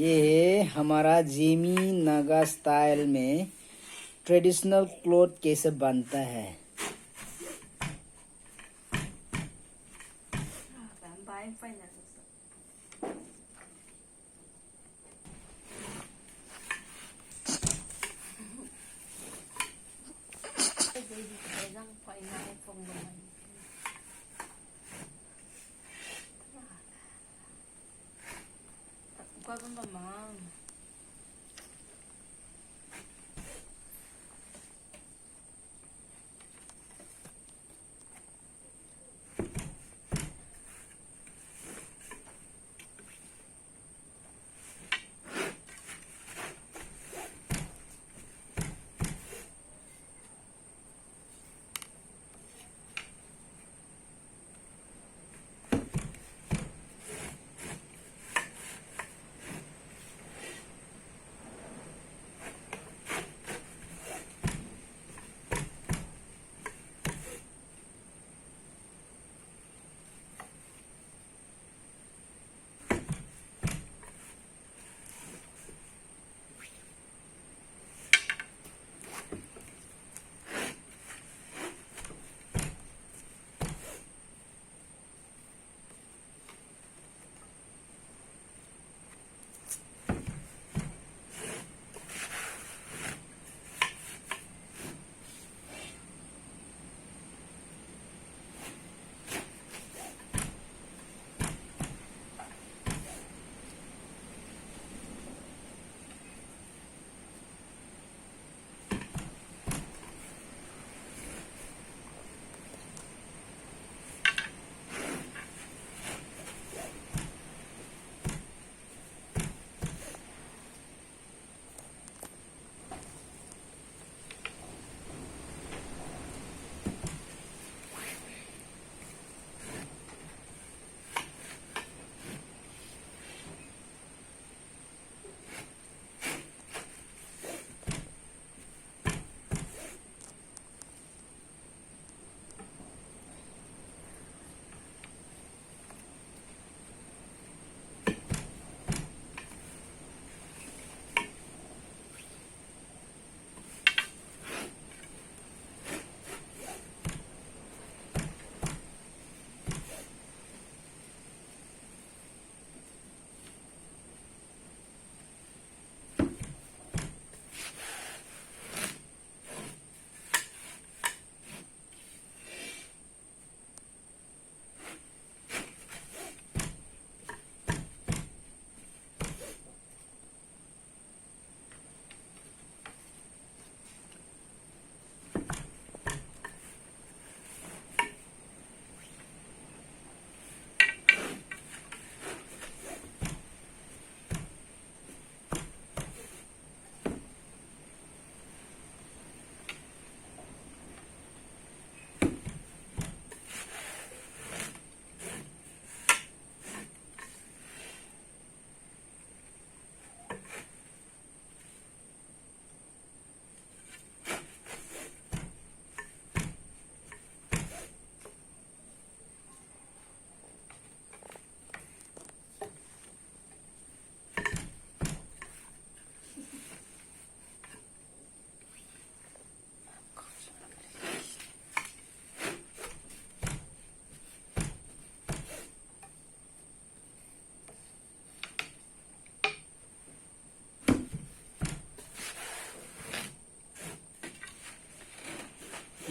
ये हमारा Jimmy Naga style में ट्रेडिशनल क्लॉथ कैसे बनता है। Qua bên bà mà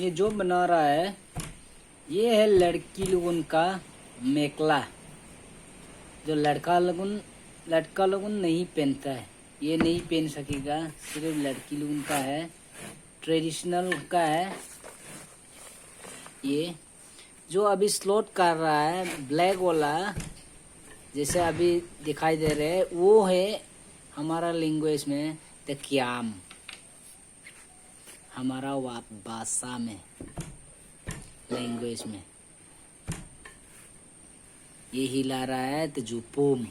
ये जो बना रहा है ये है लड़की लोगों का मेखला, जो लड़का लोगों नहीं पहनता है। ये नहीं पहन सकेगा, सिर्फ लड़की लोगों का है, ट्रेडिशनल का है। ये जो अभी स्लॉट कर रहा है ब्लैक वाला, जैसे अभी दिखाई दे रहे हैं, वो है हमारा लैंग्वेज में तकियाम, हमारा भाषा में लैंग्वेज में। ये हिला रहा है तो जुपोम।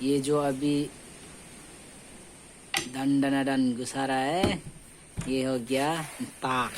ये जो अभी दन घुसा रहा है, ये हो गया ताक।